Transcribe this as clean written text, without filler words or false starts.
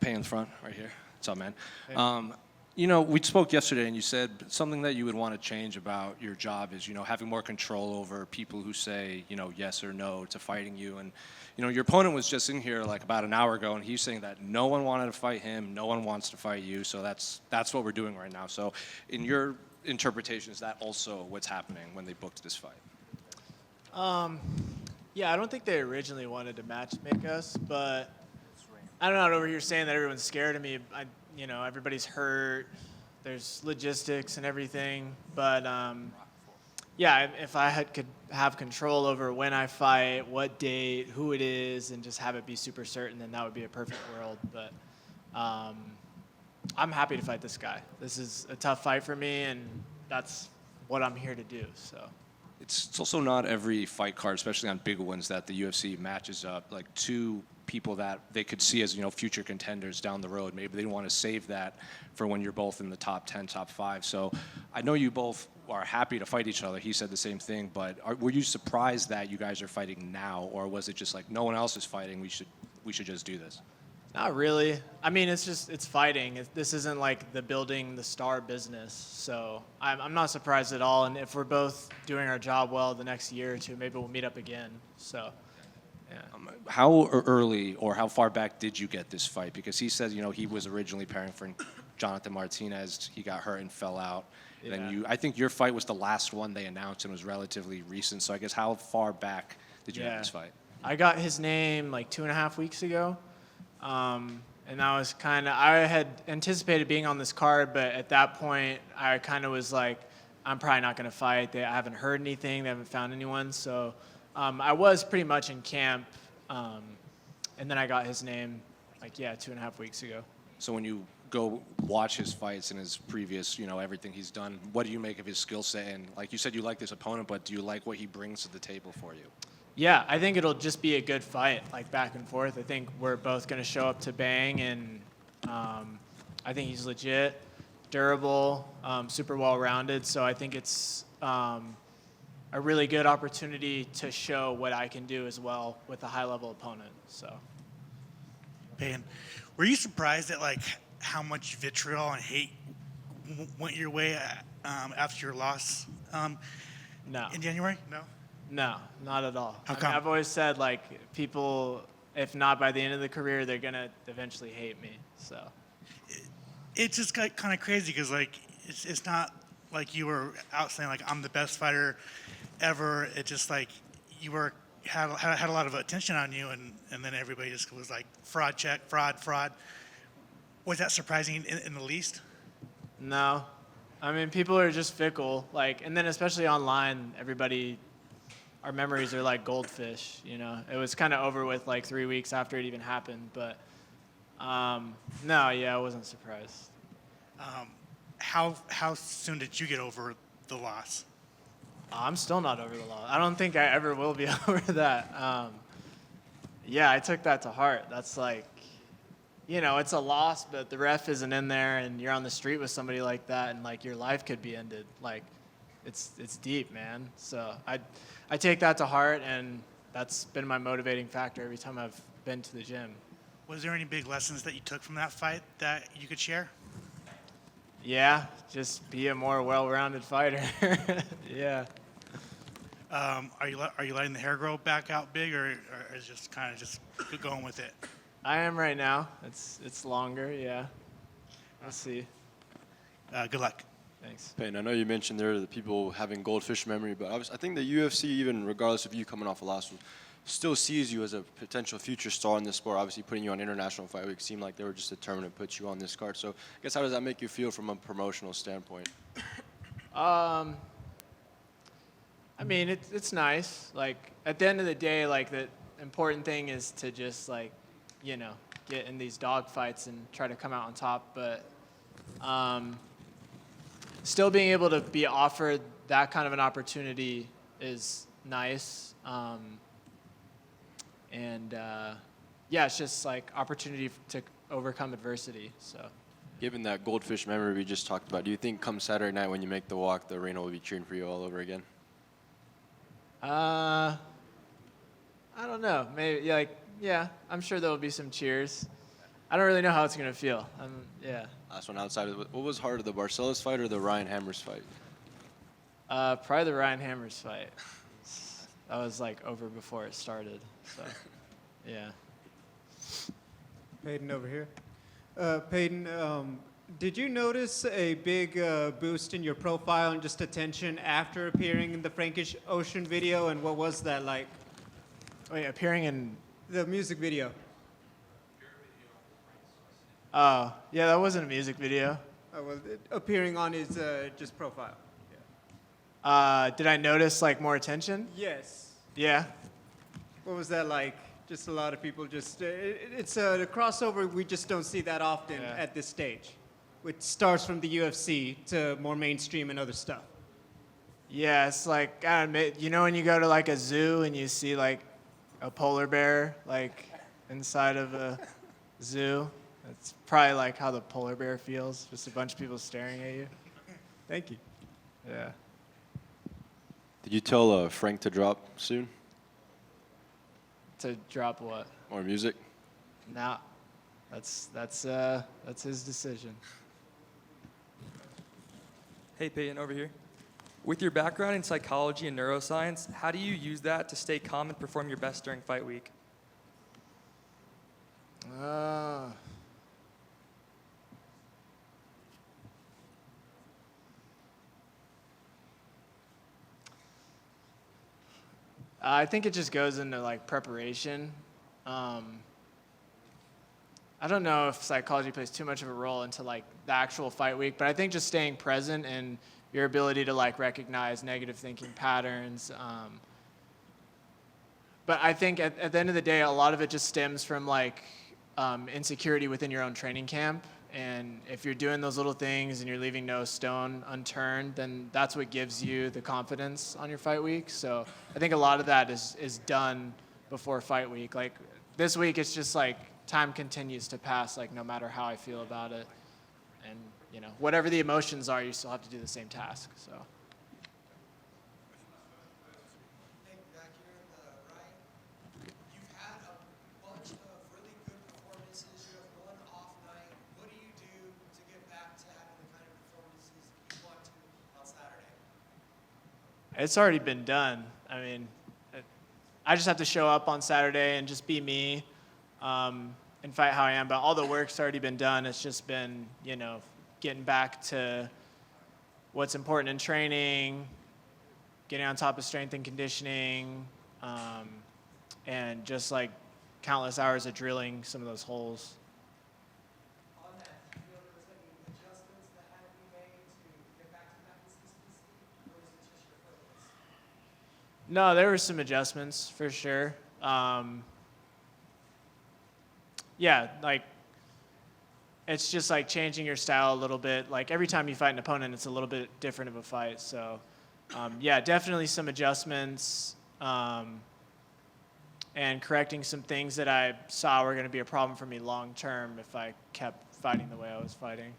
Pay in front, right here. What's up, man? Hey. We spoke yesterday, and you said something that you would want to change about your job is, having more control over people who say, yes or no to fighting you. And, your opponent was just in here like about an hour ago, and he's saying that no one wanted to fight him, no one wants to fight you. So that's what we're doing right now. So, in your interpretation, is that also what's happening when they booked this fight? Yeah, I don't think they originally wanted to match make us, but I'm not over here saying that everyone's scared of me. Everybody's hurt. There's logistics and everything, but yeah, if I could have control over when I fight, what date, who it is, and just have it be super certain, then that would be a perfect world. But I'm happy to fight this guy. This is a tough fight for me, and that's what I'm here to do. So. It's also not every fight card, especially on big ones, that the UFC matches up like two people that they could see as future contenders down the road. Maybe they want to save that for when you're both in the top 10, top 5. So I know you both are happy to fight each other. He said the same thing, but were you surprised that you guys are fighting now, or was it just like no one else is fighting? We should just do this. Not really. I mean, it's fighting. This isn't like the building the star business. So I'm not surprised at all. And if we're both doing our job well the next year or two, maybe we'll meet up again. So, yeah. How early or how far back did you get this fight? Because he said, he was originally pairing for Jonathan Martinez. He got hurt and fell out. Yeah. Then I think your fight was the last one they announced and was relatively recent. So I guess how far back did you have this fight? I got his name like 2.5 weeks ago. And I had anticipated being on this card, but at that point, I kind of was like, I'm probably not going to fight. I haven't heard anything. They haven't found anyone. So I was pretty much in camp. And then I got his name 2.5 weeks ago. So when you go watch his fights and his previous, everything he's done, what do you make of his skill set? And like you said, you like this opponent, but do you like what he brings to the table for you? Yeah, I think it'll just be a good fight, like back and forth. I think we're both going to show up to bang, and I think he's legit, durable, super well-rounded. So I think it's a really good opportunity to show what I can do as well with a high-level opponent. So, Payton, were you surprised at how much vitriol and hate went your way after your loss No. in January? No. No, not at all. How come? I've always said, people, if not by the end of the career, they're going to eventually hate me. So It's just kind of crazy because, it's not like you were out saying, I'm the best fighter ever. It's just you had a lot of attention on you, and then everybody just was like, fraud check, fraud. Was that surprising in the least? No. I mean, people are just fickle. And then especially online, our memories are like goldfish, It was kind of over with 3 weeks after it even happened, but no, I wasn't surprised. How soon did you get over the loss? I'm still not over the loss. I don't think I ever will be over that. I took that to heart. That's it's a loss, but the ref isn't in there, and you're on the street with somebody like that, and your life could be ended. It's deep, man. So I take that to heart, and that's been my motivating factor every time I've been to the gym. Was there any big lessons that you took from that fight that you could share? Yeah, just be a more well-rounded fighter. Yeah. Are you letting the hair grow back out big, or is just kind of just going with it? I am right now. It's longer, yeah. We'll see. Good luck. Thanks. Payton, I know you mentioned there the people having goldfish memory, but I think the UFC, even regardless of you coming off a loss, still sees you as a potential future star in this sport. Obviously, putting you on International Fight Week seemed like they were just determined to put you on this card. So, I guess how does that make you feel from a promotional standpoint? I mean, it's nice. At the end of the day, the important thing is to just get in these dog fights and try to come out on top. But still being able to be offered that kind of an opportunity is nice. It's just opportunity to overcome adversity. So, Given that goldfish memory we just talked about, do you think come Saturday night when you make the walk, the arena will be cheering for you all over again? I don't know. Maybe I'm sure there'll be some cheers. I don't really know how it's gonna feel. Yeah. Last one outside of what was harder, the Barcelos fight or the Ryan Hammers fight? Probably the Ryan Hammers fight. That was like over before it started. So, yeah. Payton over here. Payton, did you notice a big boost in your profile and just attention after appearing in the Frankish Ocean video? And what was that like? Wait, appearing in. The music video. Oh, yeah, that wasn't a music video. Well, appearing on his just profile. Did I notice like more attention? Yes. Yeah. What was that like? Just a lot of people just. It's a crossover we just don't see that often Yeah. at this stage, which starts from the UFC to more mainstream and other stuff. Yeah, it's like, you know when you go to like a zoo and you see like a polar bear like inside of a zoo? That's probably like how the polar bear feels, just a bunch of people staring at you. Thank you. Yeah. Did you tell Frank to drop soon? To drop what? More music? Nah. That's his decision. Hey, Peyton, over here. With your background in psychology and neuroscience, how do you use that to stay calm and perform your best during fight week? I think it just goes into like preparation. I don't know if psychology plays too much of a role into like the actual fight week, but I think just staying present and your ability to like recognize negative thinking patterns. But I think at the end of the day, a lot of it just stems from like insecurity within your own training camp. And if you're doing those little things and you're leaving no stone unturned, then that's what gives you the confidence on your fight week. So I think a lot of that is done before fight week. Like this week, it's just like time continues to pass, like no matter how I feel about it. And, you know, whatever the emotions are, you still have to do the same task. So. Back here in the right, you've had a bunch of really good performances. You have one off night. What do you do to get back to having the kind of performances you want to on Saturday? It's already been done. I mean, I just have to show up on Saturday and just be me and fight how I am. But all the work's already been done. It's just been, you know, getting back to what's important in training, getting on top of strength and conditioning, and just like countless hours of drilling some of those holes. On that, do you feel there was any adjustments that had to be made to get back to that consistency, or is it just your focus? No, there were some adjustments for sure. Yeah, like it's just like changing your style a little bit. Like every time you fight an opponent, it's a little bit different of a fight. So, yeah, definitely some adjustments and correcting some things that I saw were going to be a problem for me long term if I kept fighting the way I was fighting.